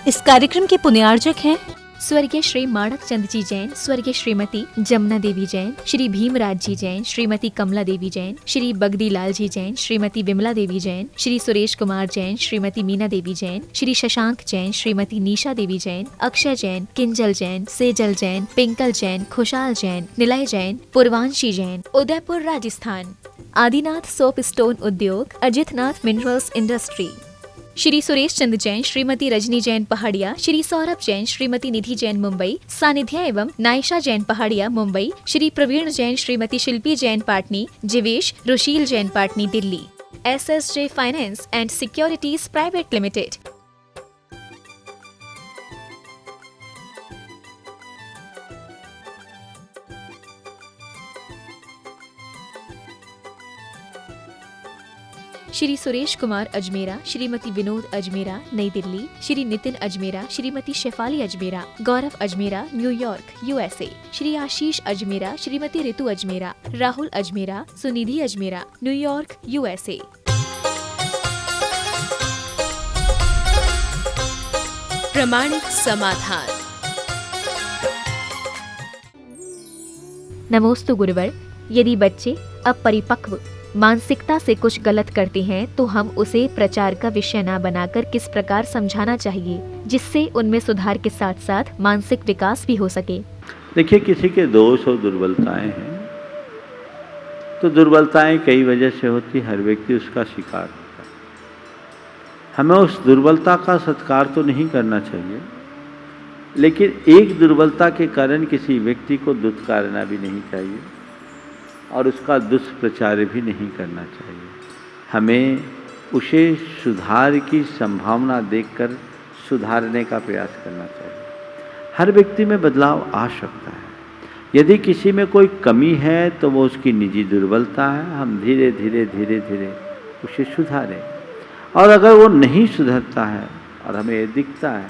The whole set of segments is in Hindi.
इस कार्यक्रम के पुण्यार्जक हैं स्वर्गीय श्री माणक चंद जी जैन, स्वर्गीय श्रीमती जमुना देवी जैन, श्री भीमराज जी जैन, श्रीमती कमला देवी जैन, श्री बगदी लाल जी जैन, श्रीमती विमला देवी जैन, श्री सुरेश कुमार जैन, श्रीमती मीना देवी जैन, श्री शशांक जैन, श्रीमती निशा देवी जैन, अक्षय जैन, किंजल जैन, सेजल जैन, पिंकल जैन, खुशाल जैन, निलय जैन, पूर्वांशी जैन, उदयपुर राजस्थान। आदिनाथ सोप स्टोन उद्योग, अजितनाथ मिनरल्स इंडस्ट्री। श्री सुरेश चंद जैन, श्रीमती रजनी जैन पहाड़िया, श्री सौरभ जैन, श्रीमती निधि जैन मुंबई, सानिध्य एवं Naysha Jain Pahadia Mumbai, Shri Praveen Jain, Shrimati Shilpi Jain Patni, Jivesh Rushil Jain Patni Delhi. SSJ finance and securities private limited. Shri Suresh Kumar Ajmera, Shrimati Vinod Ajmera New Delhi, Shri Nitin Ajmera, Shrimati Shefali Ajmera, Gaurav Ajmera New York USA, Shri Ashish Ajmera, Shrimati Ritu Ajmera, Rahul Ajmera, Sunidhi Ajmera New York USA। प्रमाणिक समाधान। नमोस्तु गुरुवर। यदि बच्चे अपरिपक्व मानसिकता से कुछ गलत करते हैं तो हम उसे प्रचार का विषय न बनाकर किस प्रकार समझाना चाहिए जिससे उनमें सुधार के साथ साथ मानसिक विकास भी हो सके? देखिए, किसी के दोष और दुर्बलताएं हैं तो दुर्बलताएं कई वजह से होती, हर व्यक्ति उसका शिकार होता है। हमें उस दुर्बलता का सत्कार तो नहीं करना चाहिए, लेकिन एक दुर्बलता के कारण किसी व्यक्ति को दुत्कारना भी नहीं चाहिए और उसका दुष्प्रचार भी नहीं करना चाहिए। हमें उसे सुधार की संभावना देखकर सुधारने का प्रयास करना चाहिए। हर व्यक्ति में बदलाव आ सकता है। यदि किसी में कोई कमी है तो वो उसकी निजी दुर्बलता है। हम धीरे धीरे धीरे धीरे उसे सुधारें, और अगर वो नहीं सुधरता है और हमें ये दिखता है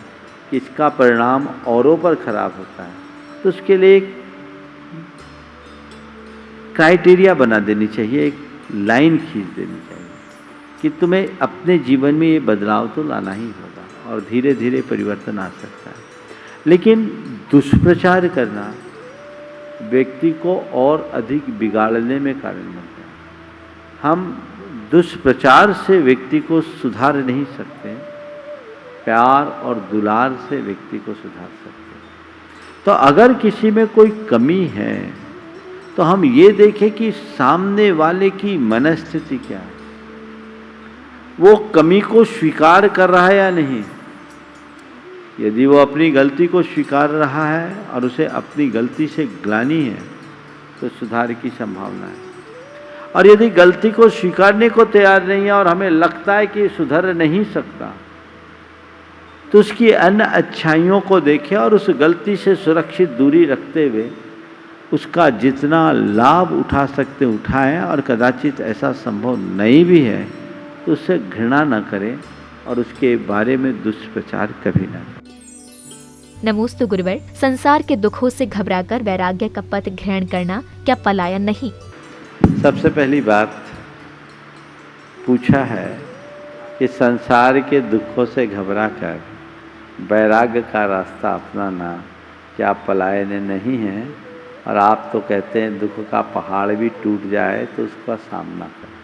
कि इसका परिणाम औरों पर खराब होता है, तो उसके लिए एक क्राइटेरिया बना देनी चाहिए, एक लाइन खींच देनी चाहिए कि तुम्हें अपने जीवन में ये बदलाव तो लाना ही होगा और धीरे धीरे परिवर्तन आ सकता है। लेकिन दुष्प्रचार करना व्यक्ति को और अधिक बिगाड़ने में कारण बनता है। हम दुष्प्रचार से व्यक्ति को सुधार नहीं सकते, प्यार और दुलार से व्यक्ति को सुधार सकते हैं। तो अगर किसी में कोई कमी है तो हम ये देखें कि सामने वाले की मनस्थिति क्या है, वो कमी को स्वीकार कर रहा है या नहीं। यदि वो अपनी गलती को स्वीकार रहा है और उसे अपनी गलती से ग्लानि है तो सुधार की संभावना है, और यदि गलती को स्वीकारने को तैयार नहीं है और हमें लगता है कि सुधर नहीं सकता, तो उसकी अन्य अच्छाइयों को देखें और उस गलती से सुरक्षित दूरी रखते हुए उसका जितना लाभ उठा सकते उठाएं, और कदाचित ऐसा संभव नहीं भी है तो उससे घृणा न करें और उसके बारे में दुष्प्रचार कभी न करें। नमोस्तु गुरुवर। संसार के दुखों से घबराकर वैराग्य का पथ ग्रहण करना क्या पलायन नहीं? सबसे पहली बात पूछा है कि संसार के दुखों से घबराकर वैराग्य का रास्ता अपनाना क्या पलायन नहीं है? और आप तो कहते हैं दुख का पहाड़ भी टूट जाए तो उसका सामना करें।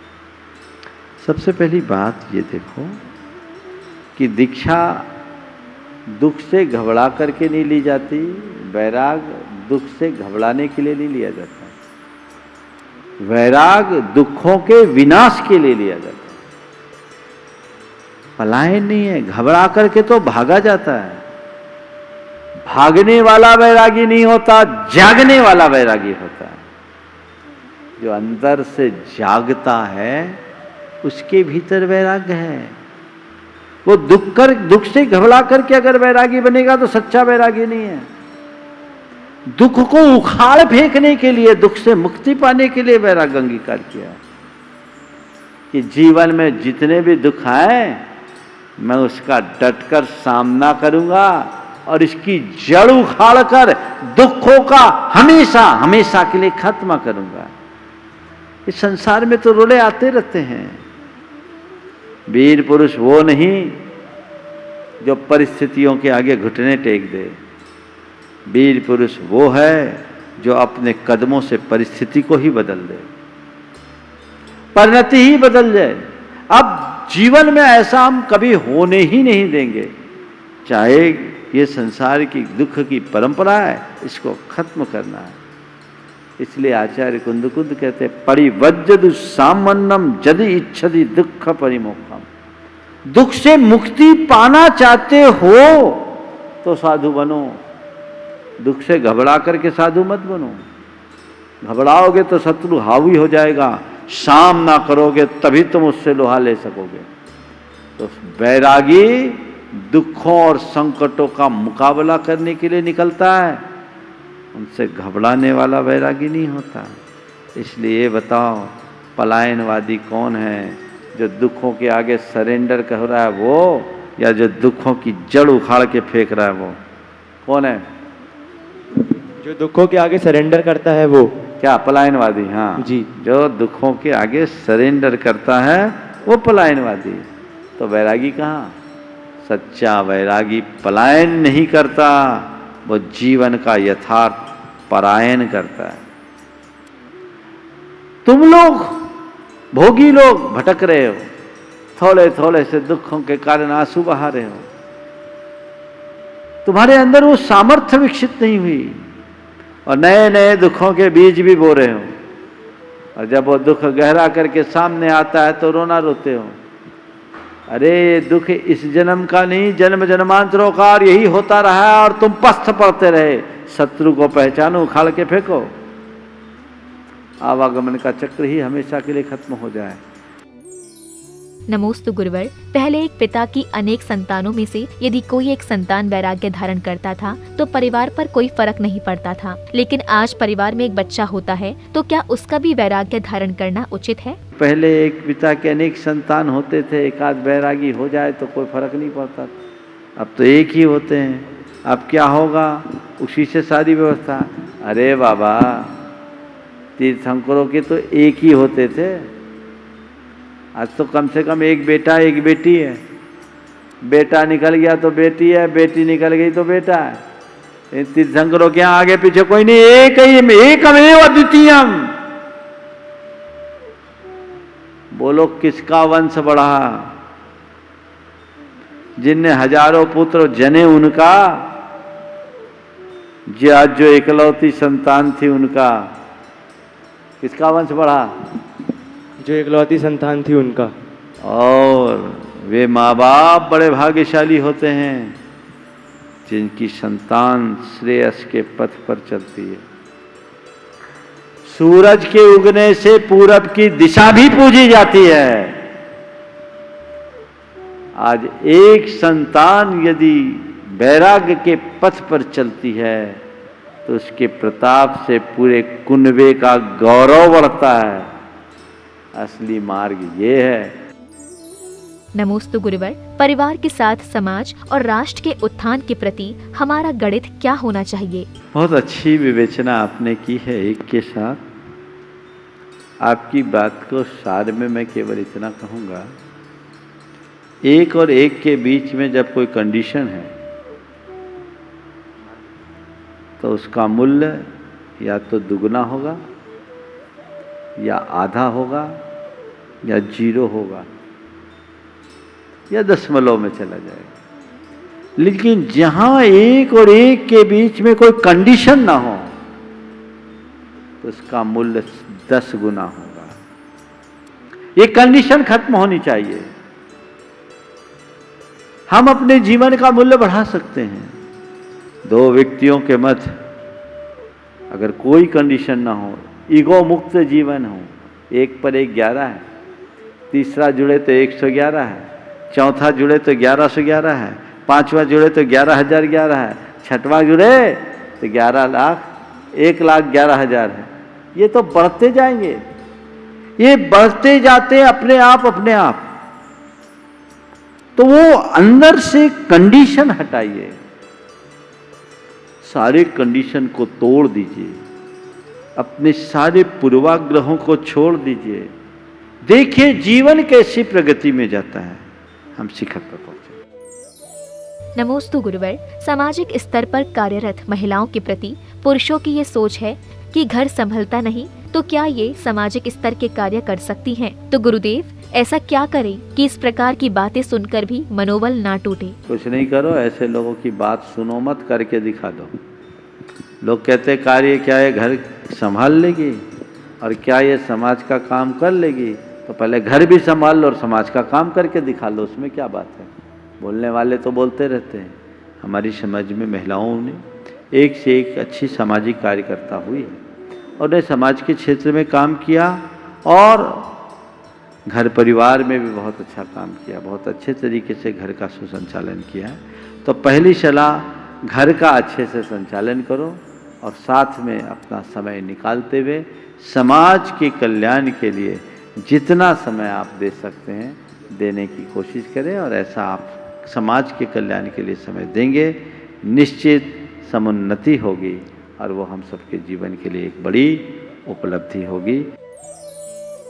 सबसे पहली बात ये देखो कि दीक्षा दुख से घबरा करके नहीं ली जाती, वैराग दुख से घबराने के लिए नहीं लिया जाता। वैराग दुखों के विनाश के लिए लिया जाता है, पलायन नहीं है। घबरा करके तो भागा जाता है। भागने वाला वैरागी नहीं होता, जागने वाला वैरागी होता है। जो अंदर से जागता है उसके भीतर वैराग्य है। वो दुख से घबरा करके अगर वैरागी बनेगा तो सच्चा वैरागी नहीं है। दुख को उखाड़ फेंकने के लिए, दुख से मुक्ति पाने के लिए वैराग्य अंगीकार किया कि जीवन में जितने भी दुख आए मैं उसका डटकर सामना करूंगा और इसकी जड़ उखाड़कर दुखों का हमेशा हमेशा के लिए खत्म करूंगा। इस संसार में तो रोले आते रहते हैं। वीर पुरुष वो नहीं जो परिस्थितियों के आगे घुटने टेक दे। वीर पुरुष वो है जो अपने कदमों से परिस्थिति को ही बदल दे, परिणति ही बदल जाए। अब जीवन में ऐसा हम कभी होने ही नहीं देंगे। चाहे ये संसार की दुख की परंपरा है, इसको खत्म करना है। इसलिए आचार्य कुंद कहते हैं, परिवज्जदु सामन्नम यदि इच्छति दुख परिमोक्षम। दुख से मुक्ति पाना चाहते हो तो साधु बनो। दुख से घबरा करके साधु मत बनो। घबराओगे तो शत्रु हावी हो जाएगा, सामना करोगे तभी तुम उससे लोहा ले सकोगे। तो वैरागी दुखों और संकटों का मुकाबला करने के लिए निकलता है, उनसे घबराने वाला वैरागी नहीं होता। इसलिए ये बताओ, पलायनवादी कौन है? जो दुखों के आगे सरेंडर कर रहा है वो, या जो दुखों की जड़ उखाड़ के फेंक रहा है वो? कौन है? जो दुखों के आगे सरेंडर करता है वो। क्या पलायनवादी? हाँ जी। जो दुखों के आगे सरेंडर करता है वो पलायनवादी। तो वैरागी कहाँ? सच्चा वैरागी पलायन नहीं करता, वो जीवन का यथार्थ परायण करता है। तुम लोग भोगी लोग भटक रहे हो, थोड़े थोड़े से दुखों के कारण आंसू बहा रहे हो। तुम्हारे अंदर वो सामर्थ्य विकसित नहीं हुई और नए नए दुखों के बीज भी बो रहे हो। और जब वो दुख गहरा करके सामने आता है तो रोना रोते हो। अरे ये दुख इस जन्म का नहीं, जन्म जन्मांतरों का, और यही होता रहा और तुम पस्त पड़ते रहे। शत्रु को पहचानो, उखाड़ के फेंको, आवागमन का चक्र ही हमेशा के लिए खत्म हो जाए। नमोस्तु गुरुवर। पहले एक पिता की अनेक संतानों में से यदि कोई एक संतान वैराग्य धारण करता था तो परिवार पर कोई फर्क नहीं पड़ता था, लेकिन आज परिवार में एक बच्चा होता है तो क्या उसका भी वैराग्य धारण करना उचित है? पहले एक पिता के अनेक संतान होते थे, एक आध वैरागी हो जाए तो कोई फर्क नहीं पड़ता। अब तो एक ही होते हैं। अब क्या होगा? उसी से सारी व्यवस्था। अरे बाबा, तीर्थंकरों के तो एक ही होते थे, आज तो कम से कम एक बेटा एक बेटी है। बेटा निकल गया तो बेटी है, बेटी निकल गई तो बेटा है। तीर्थंकरों के यहाँ आगे पीछे कोई नहीं, एक ही, एकमेव अद्वितीयम। बोलो किसका वंश बढ़ा? जिनने हजारों पुत्र जने उनका, जो इकलौती संतान थी उनका, किसका वंश बढ़ा? जो इकलौती संतान थी उनका। और वे माँ बाप बड़े भाग्यशाली होते हैं जिनकी संतान श्रेयस के पथ पर चलती है। सूरज के उगने से पूरब की दिशा भी पूजी जाती है। आज एक संतान यदि वैराग्य के पथ पर चलती है तो उसके प्रताप से पूरे कुनबे का गौरव बढ़ता है। असली मार्ग ये है। नमोस्तु गुरुवर। परिवार के साथ समाज और राष्ट्र के उत्थान के प्रति हमारा गणित क्या होना चाहिए? बहुत अच्छी विवेचना आपने की है एक के साथ। आपकी बात को सार में मैं केवल इतना कहूँगा, एक और एक के बीच में जब कोई कंडीशन है तो उसका मूल्य या तो दुगना होगा या आधा होगा या 0 होगा या दशमलव में चला जाएगा। लेकिन जहां एक और एक के बीच में कोई कंडीशन ना हो तो उसका मूल्य 10 गुना होगा। ये कंडीशन खत्म होनी चाहिए। हम अपने जीवन का मूल्य बढ़ा सकते हैं। दो व्यक्तियों के मध्य अगर कोई कंडीशन ना हो, ईगो मुक्त जीवन हो, 1 पर 1 11 है, तीसरा जुड़े तो 111 है, चौथा जुड़े तो 1111 है, पांचवा जुड़े तो 11,011 है, छठवां जुड़े तो 11 लाख 1,11,000 है। ये तो बढ़ते जाएंगे, ये बढ़ते जाते अपने आप। तो वो अंदर से कंडीशन हटाइए, सारे कंडीशन को तोड़ दीजिए, अपने सारे पूर्वाग्रहों को छोड़ दीजिए। देखिए जीवन कैसी प्रगति में जाता है। हम शिखर पर पहुंचे। नमोस्तु गुरुवर। सामाजिक स्तर पर कार्यरत महिलाओं के प्रति पुरुषों की ये सोच है कि घर संभलता नहीं, तो क्या ये सामाजिक स्तर के कार्य कर सकती हैं? तो गुरुदेव ऐसा क्या करें कि इस प्रकार की बातें सुनकर भी मनोबल ना टूटे? कुछ नहीं करो, ऐसे लोगों की बात सुनो मत, करके दिखा दो। लोग कहते कार्य क्या है, घर संभाल लेगी और क्या ये समाज का काम कर लेगी? तो पहले घर भी संभाल लो और समाज का काम करके दिखा लो, उसमें क्या बात है? बोलने वाले तो बोलते रहते हैं। हमारी समाज में महिलाओं ने एक से एक अच्छी सामाजिक कार्यकर्ता हुई है और उन्हें समाज के क्षेत्र में काम किया और घर परिवार में भी बहुत अच्छा काम किया, बहुत अच्छे तरीके से घर का सुसंचालन किया है। तो पहली सलाह, घर का अच्छे से संचालन करो और साथ में अपना समय निकालते हुए समाज के कल्याण के लिए जितना समय आप दे सकते हैं देने की कोशिश करें। और ऐसा आप समाज के कल्याण के लिए समय देंगे, निश्चित समुन्नति होगी और वो हम सबके जीवन के लिए एक बड़ी उपलब्धि होगी।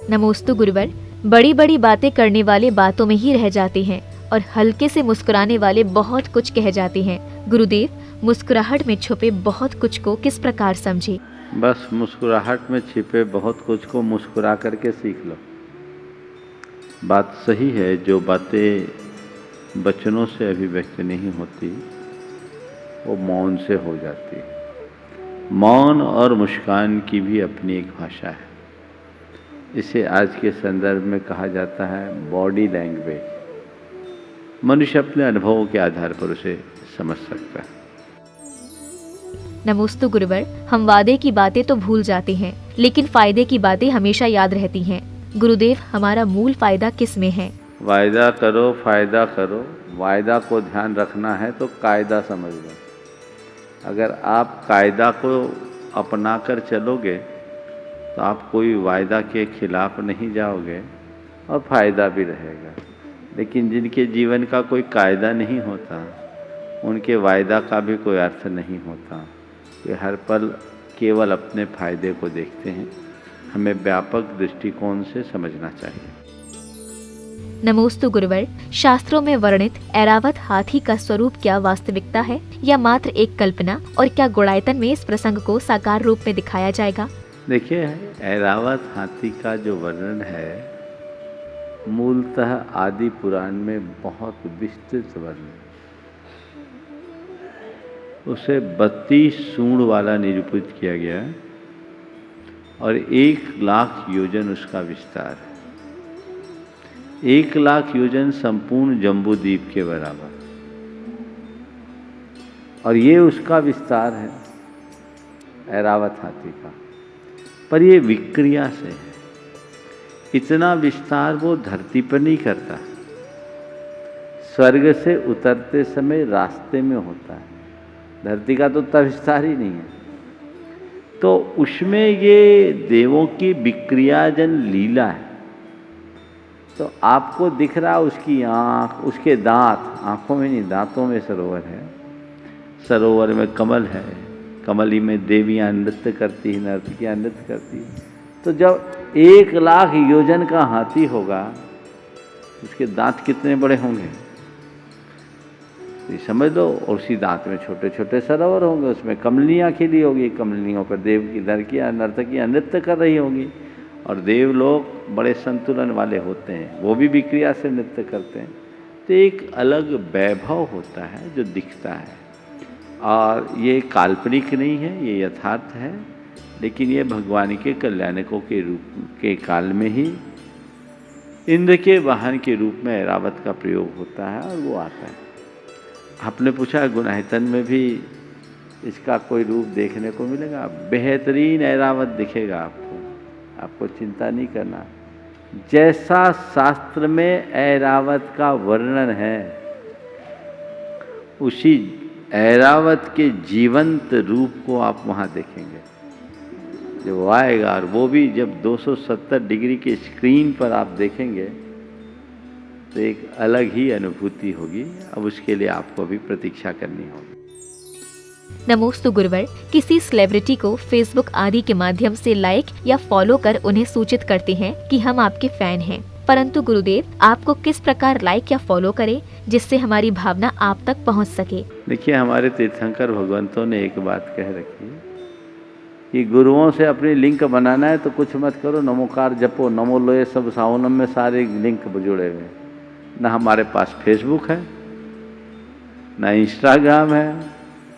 नमोस्तु गुरुवर। बड़ी बड़ी बातें करने वाले बातों में ही रह जाते हैं और हल्के से मुस्कुराने वाले बहुत कुछ कह जाते हैं। गुरुदेव, मुस्कुराहट में छुपे बहुत कुछ को किस प्रकार समझे? बस मुस्कुराहट में छिपे बहुत कुछ को मुस्कुरा करके सीख लो। बात सही है, जो बातें वचनों से अभिव्यक्त नहीं होती वो मौन से हो जाती है। मौन और मुस्कान की भी अपनी एक भाषा है। इसे आज के संदर्भ में कहा जाता है बॉडी लैंग्वेज। मनुष्य अपने अनुभवों के आधार पर उसे समझ सकता है। नमोस्तु गुरुवर। हम वादे की बातें तो भूल जाते हैं, लेकिन फायदे की बातें हमेशा याद रहती हैं। गुरुदेव, हमारा मूल फायदा किस में है? वायदा करो, फायदा करो। वायदा को ध्यान रखना है तो कायदा समझ लो। अगर आप कायदा को अपना कर चलोगे तो आप कोई वायदा के खिलाफ नहीं जाओगे और फायदा भी रहेगा। लेकिन जिनके जीवन का कोई कायदा नहीं होता, उनके वायदा का भी कोई अर्थ नहीं होता। वे हर पल केवल अपने फायदे को देखते हैं। हमें व्यापक दृष्टिकोण से समझना चाहिए। नमोस्तु गुरुवर। शास्त्रों में वर्णित ऐरावत हाथी का स्वरूप क्या वास्तविकता है या मात्र एक कल्पना, और क्या गुणायतन में इस प्रसंग को साकार रूप में दिखाया जाएगा? देखिए, ऐरावत हाथी का जो वर्णन है मूलतः आदि पुराण में बहुत विस्तृत वर्णन, उसे 32 सूंड वाला निरूपित किया गया है और 1,00,000 योजन उसका विस्तार है। 1,00,000 योजन संपूर्ण जम्बूद्वीप के बराबर, और ये उसका विस्तार है ऐरावत हाथी का। पर ये विक्रिया से है। इतना विस्तार वो धरती पर नहीं करता, स्वर्ग से उतरते समय रास्ते में होता है। धरती का तो उतना विस्तार ही नहीं है। तो उसमें ये देवों की विक्रियाजन लीला है। तो आपको दिख रहा उसकी आँख, उसके दांत, आँखों में नहीं दांतों में सरोवर है, सरोवर में कमल है, कमली में देवियाँ नृत्य करती हैं, नर्तकियाँ नृत्य करती हैं। तो जब 1,00,000 योजन का हाथी होगा, उसके दांत कितने बड़े होंगे ये समझ लो। और उसी दांत में छोटे छोटे सरोवर होंगे, उसमें कमलियाँ खिली होगी, कमलियों पर देव की लड़कियाँ नर्तकियाँ नृत्य कर रही होंगी। और देव लोग बड़े संतुलन वाले होते हैं, वो भी विक्रिया से नृत्य करते हैं। तो एक अलग वैभव होता है जो दिखता है, और ये काल्पनिक नहीं है, ये यथार्थ है। लेकिन ये भगवान के कल्याणकों के रूप के काल में ही इंद्र के वाहन के रूप में ऐरावत का प्रयोग होता है और वो आता है। आपने पूछा गुणायतन में भी इसका कोई रूप देखने को मिलेगा? बेहतरीन ऐरावत दिखेगा आपको चिंता नहीं करना। जैसा शास्त्र में ऐरावत का वर्णन है, उसी ऐरावत के जीवंत रूप को आप वहाँ देखेंगे जब वो आएगा। और वो भी जब 270 डिग्री की स्क्रीन पर आप देखेंगे तो एक अलग ही अनुभूति होगी। अब उसके लिए आपको भी प्रतीक्षा करनी होगी। नमोस्तु गुरुवर। किसी सेलिब्रिटी को फेसबुक आदि के माध्यम से लाइक या फॉलो कर उन्हें सूचित करते हैं कि हम आपके फैन हैं, परंतु गुरुदेव आपको किस प्रकार लाइक या फॉलो करें जिससे हमारी भावना आप तक पहुंच सके? देखिए, हमारे तीर्थंकर भगवंतों ने एक बात कह रखी है कि गुरुओं से अपनी लिंक बनाना है तो कुछ मत करो, नमोकार जपो, नमो लोए सब सावनम में सारे लिंक जुड़े हुए हैं। ना हमारे पास फेसबुक है, ना इंस्टाग्राम है,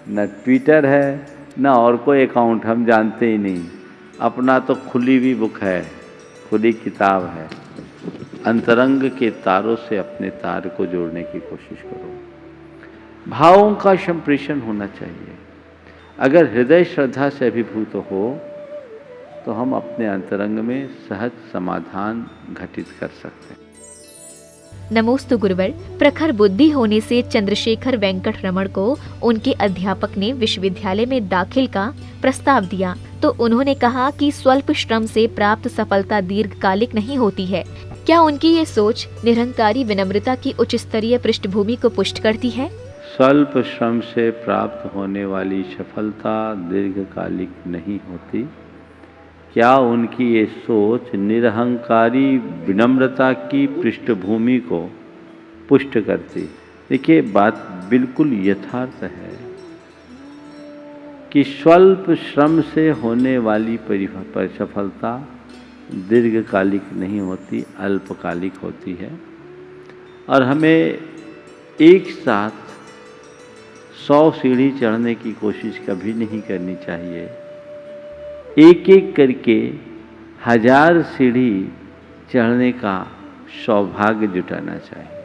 ना ट्विटर है, ना और कोई अकाउंट, हम जानते ही नहीं। अपना तो खुली हुई बुक है, खुली किताब है। अंतरंग के तारों से अपने तार को जोड़ने की कोशिश करो। भावों का संप्रेषण होना चाहिए। अगर हृदय श्रद्धा से अभिभूत हो तो हम अपने अंतरंग में सहज समाधान घटित कर सकते हैं। नमोस्तु गुरुवर। प्रखर बुद्धि होने से चंद्रशेखर वेंकट रमण को उनके अध्यापक ने विश्वविद्यालय में दाखिल का प्रस्ताव दिया तो उन्होंने कहा कि स्वल्प श्रम से प्राप्त सफलता दीर्घकालिक नहीं होती है। क्या उनकी ये सोच निरंकारी विनम्रता की उच्च स्तरीय पृष्ठभूमि को पुष्ट करती है? स्वल्प श्रम से प्राप्त होने वाली सफलता दीर्घकालिक नहीं होती। क्या उनकी ये सोच निरहंकारी विनम्रता की पृष्ठभूमि को पुष्ट करती? देखिए, बात बिल्कुल यथार्थ है कि स्वल्प श्रम से होने वाली सफलता दीर्घकालिक नहीं होती, अल्पकालिक होती है। और हमें एक साथ 100 सीढ़ी चढ़ने की कोशिश कभी नहीं करनी चाहिए। एक एक करके 1000 सीढ़ी चढ़ने का सौभाग्य जुटाना चाहिए।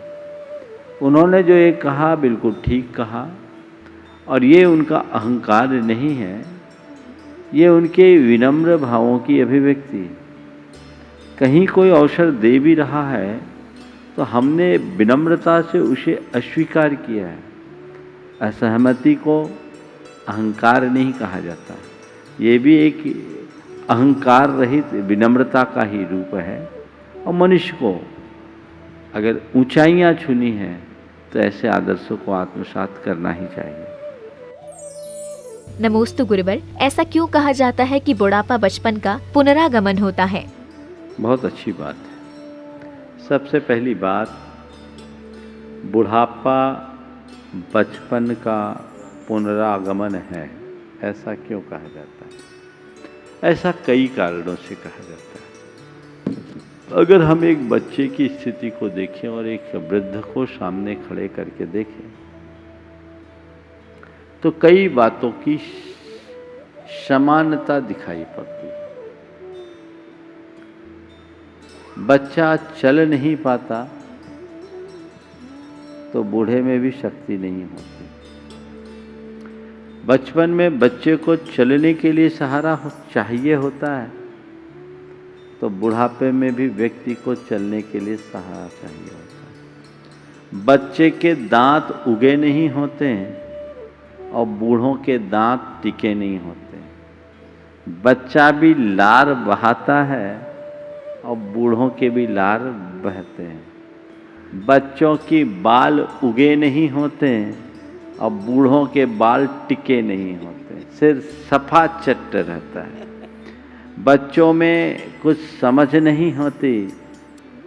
उन्होंने जो ये कहा बिल्कुल ठीक कहा, और ये उनका अहंकार नहीं है, ये उनके विनम्र भावों की अभिव्यक्ति। कहीं कोई अवसर दे भी रहा है तो हमने विनम्रता से उसे अस्वीकार किया है। असहमति को अहंकार नहीं कहा जाता, ये भी एक अहंकार रहित विनम्रता का ही रूप है। और मनुष्य को अगर ऊंचाइयां छूनी है तो ऐसे आदर्शों को आत्मसात करना ही चाहिए। नमोस्तु गुरुवर। ऐसा क्यों कहा जाता है कि बुढ़ापा बचपन का पुनरागमन होता है? बहुत अच्छी बात है। सबसे पहली बात, बुढ़ापा बचपन का पुनरागमन है। ऐसा क्यों कहा जाता है? ऐसा कई कारणों से कहा जाता है। अगर हम एक बच्चे की स्थिति को देखें और एक वृद्ध को सामने खड़े करके देखें तो कई बातों की समानता दिखाई पड़ती है। बच्चा चल नहीं पाता तो बूढ़े में भी शक्ति नहीं होती। बचपन में बच्चे को चलने के लिए सहारा चाहिए होता है तो बुढ़ापे में भी व्यक्ति को चलने के लिए सहारा चाहिए होता है। बच्चे के दांत उगे नहीं होते हैं और बूढ़ों के दांत टिके नहीं होते। बच्चा भी लार बहाता है और बूढ़ों के भी लार बहते हैं। बच्चों की बाल उगे नहीं होते और बूढ़ों के बाल टिके नहीं होते, सिर सफा चट्ट रहता है। बच्चों में कुछ समझ नहीं होती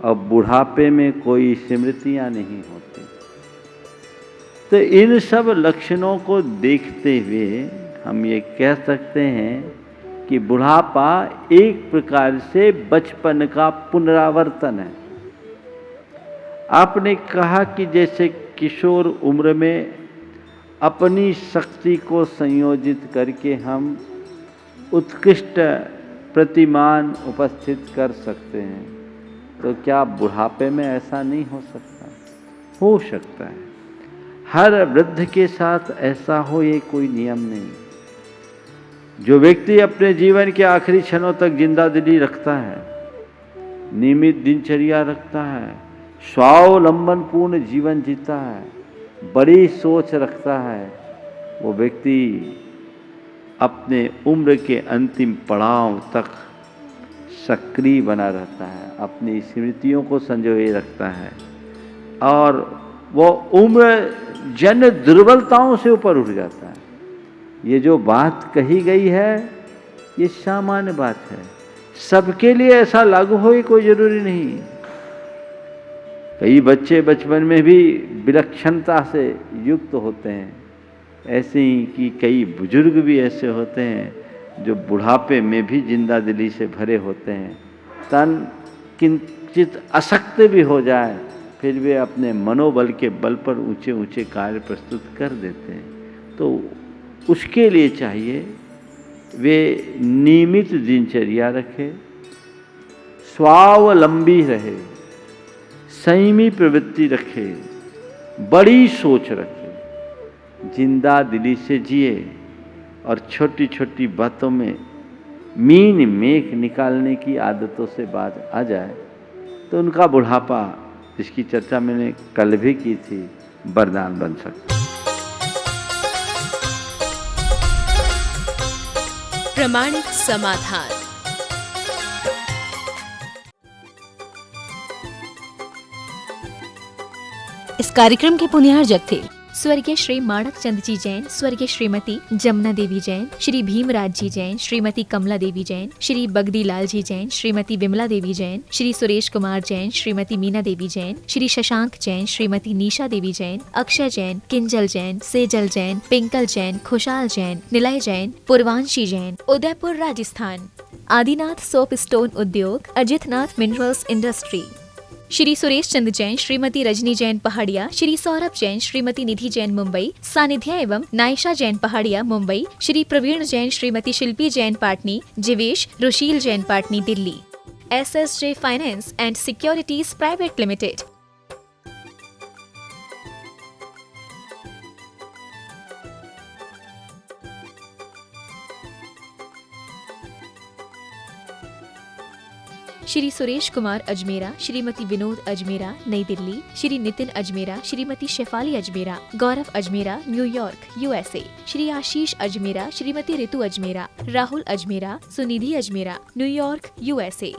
और बुढ़ापे में कोई स्मृतियां नहीं होती। तो इन सब लक्षणों को देखते हुए हम ये कह सकते हैं कि बुढ़ापा एक प्रकार से बचपन का पुनरावर्तन है। आपने कहा कि जैसे किशोर उम्र में अपनी शक्ति को संयोजित करके हम उत्कृष्ट प्रतिमान उपस्थित कर सकते हैं, तो क्या बुढ़ापे में ऐसा नहीं हो सकता? हो सकता है। हर वृद्ध के साथ ऐसा हो ये कोई नियम नहीं। जो व्यक्ति अपने जीवन के आखिरी क्षणों तक जिंदा दिली रखता है, नियमित दिनचर्या रखता है, स्वावलंबन पूर्ण जीवन जीता है, बड़ी सोच रखता है, वो व्यक्ति अपने उम्र के अंतिम पड़ाव तक सक्रिय बना रहता है, अपनी स्मृतियों को संजोए रखता है और वो उम्र जन दुर्बलताओं से ऊपर उठ जाता है। ये जो बात कही गई है ये सामान्य बात है, सबके लिए ऐसा लागू हो ये कोई जरूरी नहीं। कई बच्चे बचपन में भी विलक्षणता से युक्त होते हैं, ऐसे ही कि कई बुजुर्ग भी ऐसे होते हैं जो बुढ़ापे में भी जिंदा दिली से भरे होते हैं। तन किंचित अशक्त भी हो जाए फिर वे अपने मनोबल के बल पर ऊंचे ऊंचे कार्य प्रस्तुत कर देते हैं। तो उसके लिए चाहिए वे नियमित दिनचर्या रखे, स्वावलंबी रहे, संयमी प्रवृत्ति रखे, बड़ी सोच रखे, जिंदा दिली से जिए और छोटी छोटी बातों में मीन मेख निकालने की आदतों से बात आ जाए तो उनका बुढ़ापा, जिसकी चर्चा मैंने कल भी की थी, वरदान बन सकता है। प्रमाणिक समाधान। इस कार्यक्रम के पुण्यार्जक थे स्वर्गीय श्री माणक चंद जी जैन, स्वर्गीय श्रीमती जमुना देवी जैन, श्री भीमराज जी जैन, श्रीमती कमला देवी जैन, श्री बगदी लाल जी जैन, श्रीमती विमला देवी जैन, श्री सुरेश कुमार जैन, श्रीमती मीना देवी जैन, श्री शशांक जैन, श्रीमती निशा देवी जैन, अक्षय जैन, किंजल जैन, सेजल जैन, पिंकल जैन, खुशहाल जैन, निलय जैन, पूर्वांशी जैन, उदयपुर राजस्थान। आदिनाथ सोप स्टोन उद्योग, अजितनाथ मिनरल्स इंडस्ट्री। श्री सुरेश चंद जैन, श्रीमती रजनी जैन पहाड़िया, श्री सौरभ जैन, श्रीमती निधि जैन मुंबई, सानिध्या एवं Naysha Jain Pahadia Mumbai, Shri Praveen Jain, Shrimati Shilpi Jain Patni, Jivesh Rushil Jain Patni Delhi. SSJ finance and securities private limited. Shri Suresh Kumar Ajmera, Shrimati Vinod Ajmera New Delhi, Shri Nitin Ajmera, Shrimati Shefali Ajmera, Gaurav Ajmera New York USA, Shri Ashish Ajmera, Shrimati Ritu Ajmera, Rahul Ajmera, Sunidhi Ajmera New York USA।